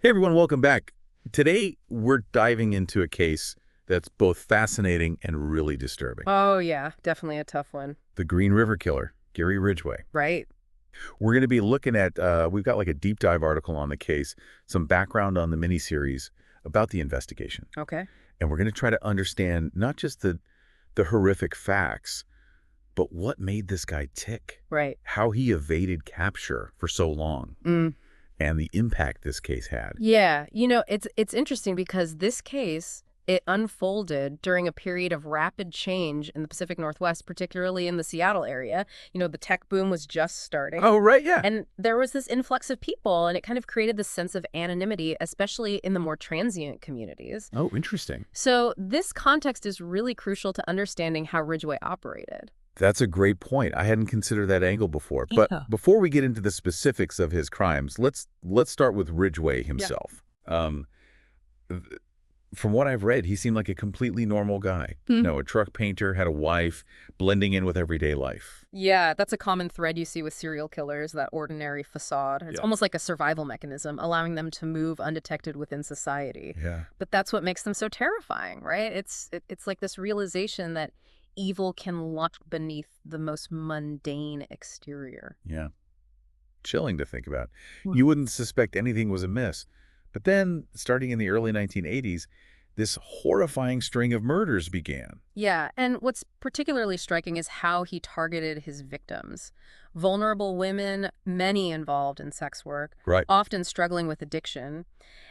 Hey everyone, welcome back. Today we're diving into a case that's both fascinating and really disturbing. Oh, yeah, definitely a tough one. The Green River Killer, Gary Ridgway. Right. We're going to be looking at, we've got like a deep dive article on the case, some background on the miniseries about the investigation. Okay. And we're going to try to understand not just the horrific facts, but what made this guy tick, Right. how he evaded capture for so long, Mm. and the impact this case had. Yeah, it's interesting because this case, it unfolded during a period of rapid change in the Pacific Northwest, particularly in the Seattle area. The tech boom was just starting. Oh, right, yeah. And there was this influx of people, and it kind of created this sense of anonymity, especially in the more transient communities. Oh, interesting. So this context is really crucial to understanding how Ridgway operated. That's a great point. I hadn't considered that angle before. But Yeah. before we get into the specifics of his crimes, let's start with Ridgway Yeah. himself. Th- from what I've read, he seemed like a completely normal guy. A truck painter, had a wife, blending in with everyday life. Yeah, that's a common thread you see with serial killers, that ordinary facade. It's Yeah. almost like a survival mechanism, allowing them to move undetected within society. Yeah. But that's what makes them so terrifying, right? It's like this realization that evil can lurk beneath the most mundane exterior. Yeah. Chilling to think about. Hmm. You wouldn't suspect anything was amiss. But then, starting in the early 1980s, this horrifying string of murders began. Yeah, and what's particularly striking is how he targeted his victims. Vulnerable women, many involved in sex work, Right. often struggling with addiction.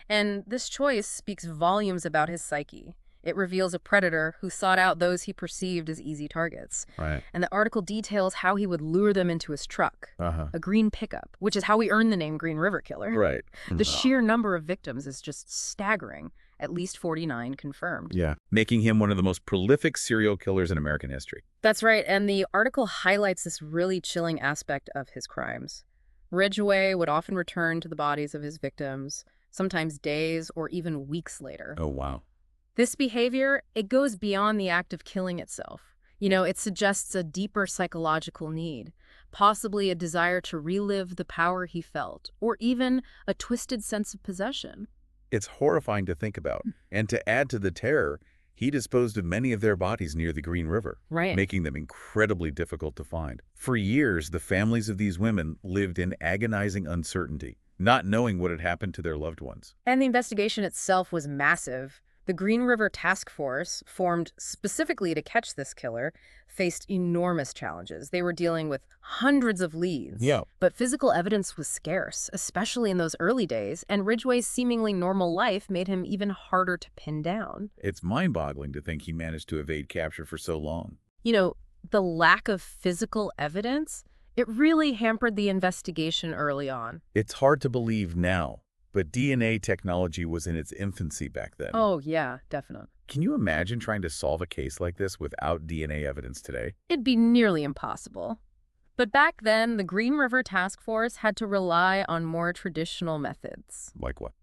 And this choice speaks volumes about his psyche. It reveals a predator who sought out those he perceived as easy targets. Right. And the article details how he would lure them into his truck, Uh-huh. a green pickup, which is how he earned the name Green River Killer. Right. The sheer number of victims is just staggering, at least 49 confirmed. Yeah. Making him one of the most prolific serial killers in American history. That's right, and the article highlights this really chilling aspect of his crimes. Ridgway would often return to the bodies of his victims, sometimes days or even weeks later. Oh, wow. This behavior, it goes beyond the act of killing itself. It suggests a deeper psychological need, possibly a desire to relive the power he felt, or even a twisted sense of possession. It's horrifying to think about. And to add to the terror, he disposed of many of their bodies near the Green River, Right. making them incredibly difficult to find. For years, the families of these women lived in agonizing uncertainty, not knowing what had happened to their loved ones. And the investigation itself was massive. The Green River Task Force, formed specifically to catch this killer, faced enormous challenges. They were dealing with hundreds of leads. Yeah. But physical evidence was scarce, especially in those early days, and Ridgway's seemingly normal life made him even harder to pin down. It's mind-boggling to think he managed to evade capture for so long. The lack of physical evidence, it really hampered the investigation early on. It's hard to believe now, but DNA technology was in its infancy back then. Oh, yeah, definitely. Can you imagine trying to solve a case like this without DNA evidence today? It'd be nearly impossible. But back then, the Green River Task Force had to rely on more traditional methods. Like what?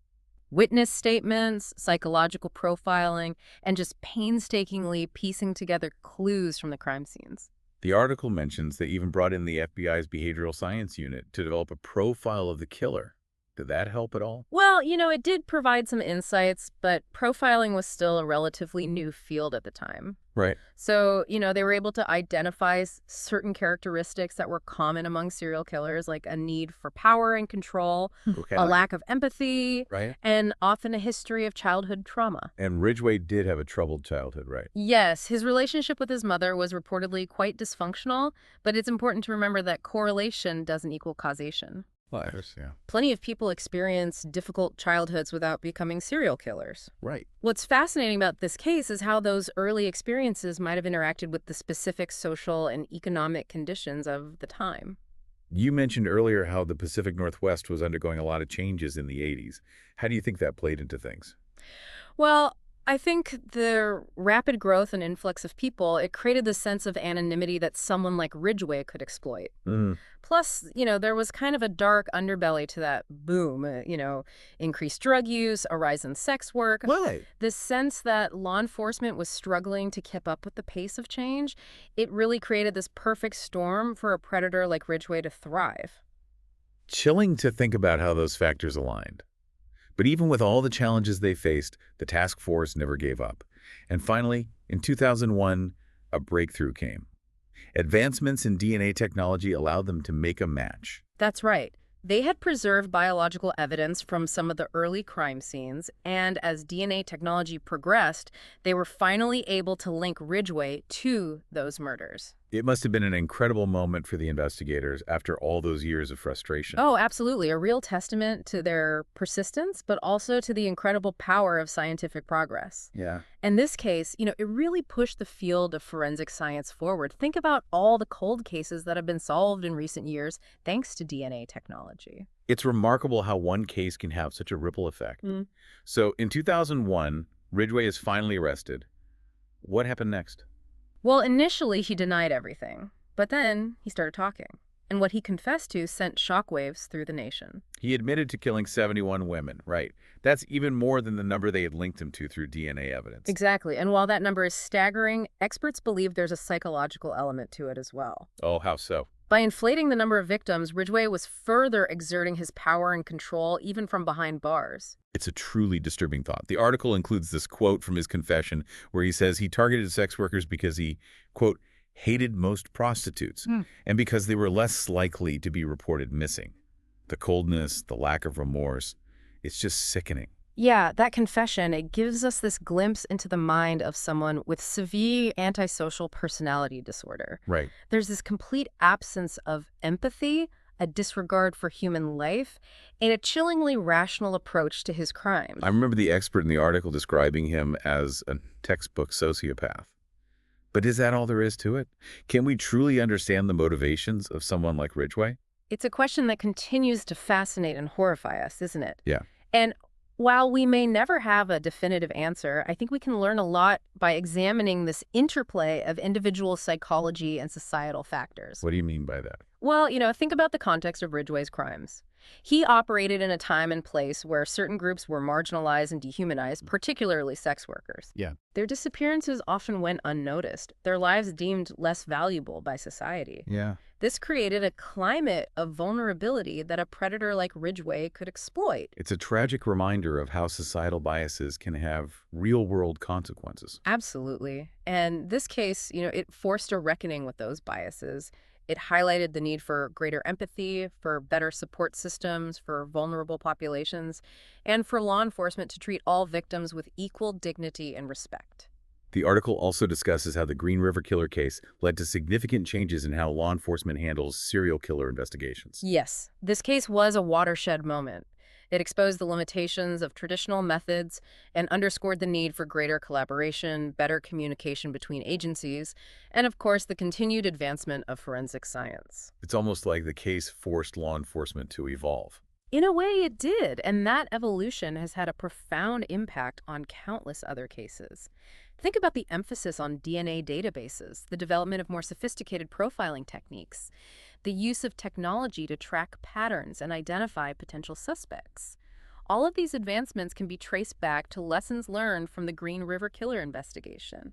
Witness statements, psychological profiling, and just painstakingly piecing together clues from the crime scenes. The article mentions they even brought in the FBI's behavioral science unit to develop a profile of the killer. Did that help at all? Well, it did provide some insights, but profiling was still a relatively new field at the time. Right. So, they were able to identify certain characteristics that were common among serial killers, like a need for power and control, Okay. a lack of empathy, Right. and often a history of childhood trauma. And Ridgway did have a troubled childhood, right? Yes, his relationship with his mother was reportedly quite dysfunctional, but it's important to remember that correlation doesn't equal causation. Liars, yeah. Plenty of people experience difficult childhoods without becoming serial killers. Right. What's fascinating about this case is how those early experiences might have interacted with the specific social and economic conditions of the time. You mentioned earlier how the Pacific Northwest was undergoing a lot of changes in the 80s. How do you think that played into things? Well, I think the rapid growth and influx of people, it created this sense of anonymity that someone like Ridgway could exploit. Plus, there was kind of a dark underbelly to that boom, increased drug use, a rise in sex work. Right. This sense that law enforcement was struggling to keep up with the pace of change, it really created this perfect storm for a predator like Ridgway to thrive. Chilling to think about how those factors aligned. But even with all the challenges they faced, the task force never gave up. And finally, in 2001, a breakthrough came. Advancements in DNA technology allowed them to make a match. That's right. They had preserved biological evidence from some of the early crime scenes, and as DNA technology progressed, they were finally able to link Ridgway to those murders. It must have been an incredible moment for the investigators after all those years of frustration. Oh, absolutely. A real testament to their persistence, but also to the incredible power of scientific progress. Yeah. In this case, it really pushed the field of forensic science forward. Think about all the cold cases that have been solved in recent years thanks to DNA technology. It's remarkable how one case can have such a ripple effect. Mm. So in 2001, Ridgway is finally arrested. What happened next? Well, initially he denied everything, but then he started talking. And what he confessed to sent shockwaves through the nation. He admitted to killing 71 women, right? That's even more than the number they had linked him to through DNA evidence. Exactly. And while that number is staggering, experts believe there's a psychological element to it as well. Oh, how so? By inflating the number of victims, Ridgway was further exerting his power and control even from behind bars. It's a truly disturbing thought. The article includes this quote from his confession where he says he targeted sex workers because he, quote, hated most prostitutes and because they were less likely to be reported missing. The coldness, the lack of remorse, it's just sickening. Yeah, that confession, it gives us this glimpse into the mind of someone with severe antisocial personality disorder. Right. There's this complete absence of empathy, a disregard for human life, and a chillingly rational approach to his crimes. I remember the expert in the article describing him as a textbook sociopath. But is that all there is to it? Can we truly understand the motivations of someone like Ridgway? It's a question that continues to fascinate and horrify us, isn't it? Yeah. And while we may never have a definitive answer, I think we can learn a lot by examining this interplay of individual psychology and societal factors. What do you mean by that? Well, think about the context of Ridgway's crimes. He operated in a time and place where certain groups were marginalized and dehumanized, particularly sex workers. Yeah. Their disappearances often went unnoticed, their lives deemed less valuable by society. Yeah. This created a climate of vulnerability that a predator like Ridgway could exploit. It's a tragic reminder of how societal biases can have real-world consequences. Absolutely. And this case, it forced a reckoning with those biases. It highlighted the need for greater empathy, for better support systems, for vulnerable populations, and for law enforcement to treat all victims with equal dignity and respect. The article also discusses how the Green River Killer case led to significant changes in how law enforcement handles serial killer investigations. Yes, this case was a watershed moment. It exposed the limitations of traditional methods and underscored the need for greater collaboration, better communication between agencies, and of course, the continued advancement of forensic science. It's almost like the case forced law enforcement to evolve. In a way, it did, and that evolution has had a profound impact on countless other cases. Think about the emphasis on DNA databases, the development of more sophisticated profiling techniques, the use of technology to track patterns and identify potential suspects. All of these advancements can be traced back to lessons learned from the Green River Killer investigation.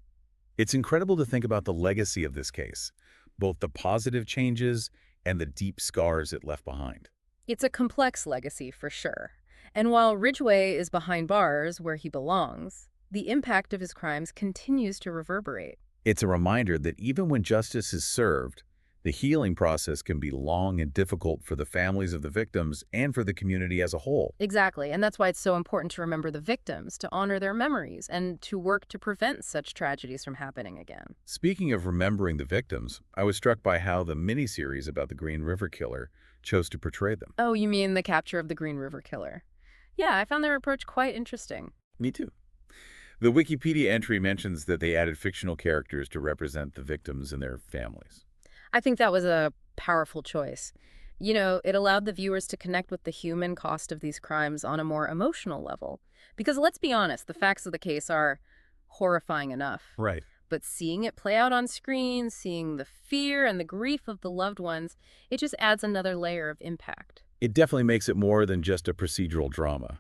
It's incredible to think about the legacy of this case, both the positive changes and the deep scars it left behind. It's a complex legacy for sure. And while Ridgway is behind bars where he belongs, the impact of his crimes continues to reverberate. It's a reminder that even when justice is served, the healing process can be long and difficult for the families of the victims and for the community as a whole. Exactly, and that's why it's so important to remember the victims, to honor their memories, and to work to prevent such tragedies from happening again. Speaking of remembering the victims, I was struck by how the miniseries about the Green River Killer chose to portray them. Oh, you mean the capture of the Green River Killer? Yeah, I found their approach quite interesting. Me too. The Wikipedia entry mentions that they added fictional characters to represent the victims and their families. I think that was a powerful choice. It allowed the viewers to connect with the human cost of these crimes on a more emotional level. Because let's be honest, the facts of the case are horrifying enough. Right. But seeing it play out on screen, seeing the fear and the grief of the loved ones, it just adds another layer of impact. It definitely makes it more than just a procedural drama.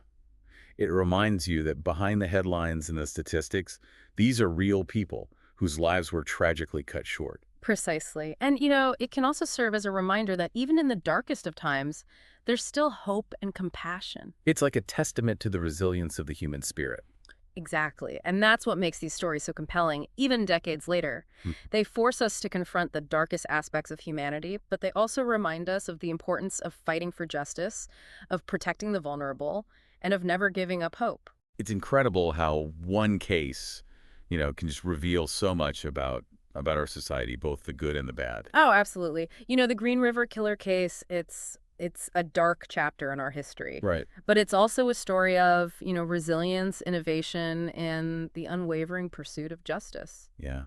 It reminds you that behind the headlines and the statistics, these are real people whose lives were tragically cut short. Precisely. And, it can also serve as a reminder that even in the darkest of times, there's still hope and compassion. It's like a testament to the resilience of the human spirit. Exactly. And that's what makes these stories so compelling, even decades later. Hmm. They force us to confront the darkest aspects of humanity, but they also remind us of the importance of fighting for justice, of protecting the vulnerable, and of never giving up hope. It's incredible how one case, can just reveal so much about our society, both the good and the bad. Oh, absolutely. The Green River Killer case, it's a dark chapter in our history. Right. But it's also a story of, resilience, innovation, and the unwavering pursuit of justice. Yeah.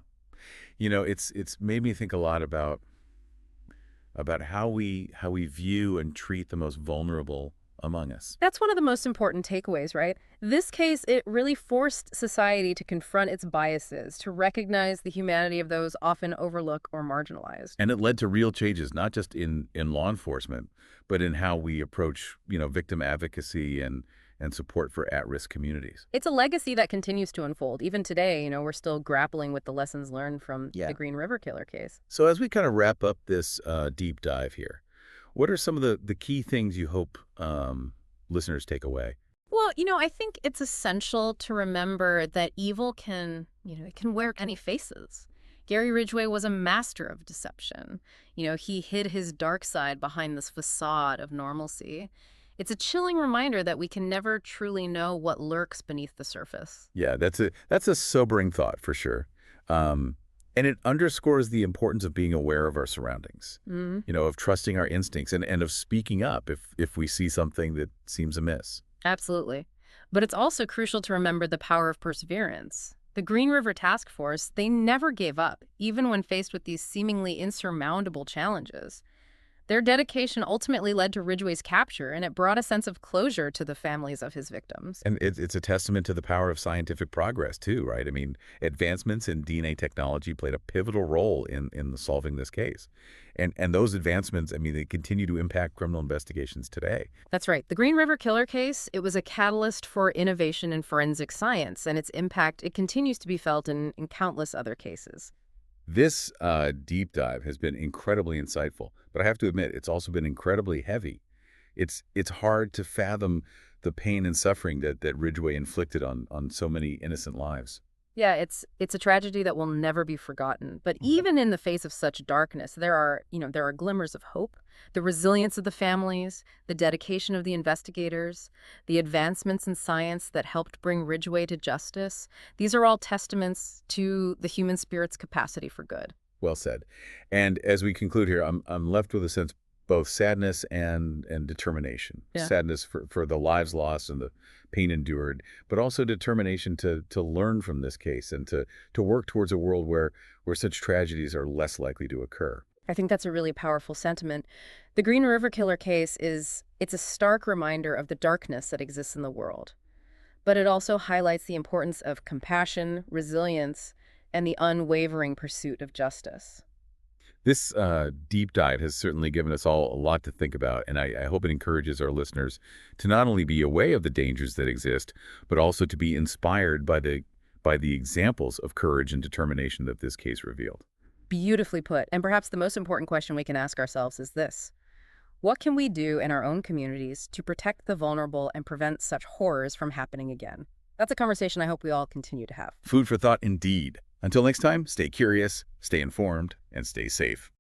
It's made me think a lot about how we view and treat the most vulnerable among us. That's one of the most important takeaways, right? This case, it really forced society to confront its biases, to recognize the humanity of those often overlooked or marginalized. And it led to real changes, not just in law enforcement, but in how we approach, victim advocacy and support for at-risk communities. It's a legacy that continues to unfold. Even today, we're still grappling with the lessons learned from Yeah. the Green River Killer case. So as we kind of wrap up this deep dive here, what are some of the key things you hope listeners take away? Well, I think it's essential to remember that evil can, it can wear many faces. Gary Ridgway was a master of deception. He hid his dark side behind this facade of normalcy. It's a chilling reminder that we can never truly know what lurks beneath the surface. Yeah, that's a sobering thought for sure. And it underscores the importance of being aware of our surroundings, of trusting our instincts and of speaking up if we see something that seems amiss. Absolutely. But it's also crucial to remember the power of perseverance. The Green River Task Force, they never gave up, even when faced with these seemingly insurmountable challenges. Their dedication ultimately led to Ridgway's capture, and it brought a sense of closure to the families of his victims. And it's a testament to the power of scientific progress too, right? I mean, advancements in DNA technology played a pivotal role in solving this case. And those advancements, I mean, they continue to impact criminal investigations today. That's right. The Green River Killer case, it was a catalyst for innovation in forensic science, and its impact, it continues to be felt in countless other cases. This deep dive has been incredibly insightful, but I have to admit, it's also been incredibly heavy. It's hard to fathom the pain and suffering that Ridgway inflicted on so many innocent lives. Yeah, it's a tragedy that will never be forgotten. But even in the face of such darkness, there are glimmers of hope. The resilience of the families, the dedication of the investigators, the advancements in science that helped bring Ridgway to justice. These are all testaments to the human spirit's capacity for good. Well said. And as we conclude here, I'm left with a sense both sadness and determination. Yeah. Sadness for the lives lost and the pain endured, but also determination to learn from this case and to work towards a world where such tragedies are less likely to occur. I think that's a really powerful sentiment. The Green River Killer case it's a stark reminder of the darkness that exists in the world. But it also highlights the importance of compassion, resilience, and the unwavering pursuit of justice. This deep dive has certainly given us all a lot to think about, and I hope it encourages our listeners to not only be aware of the dangers that exist, but also to be inspired by the examples of courage and determination that this case revealed. Beautifully put. And perhaps the most important question we can ask ourselves is this: what can we do in our own communities to protect the vulnerable and prevent such horrors from happening again? That's a conversation I hope we all continue to have. Food for thought indeed. Until next time, stay curious, stay informed, and stay safe.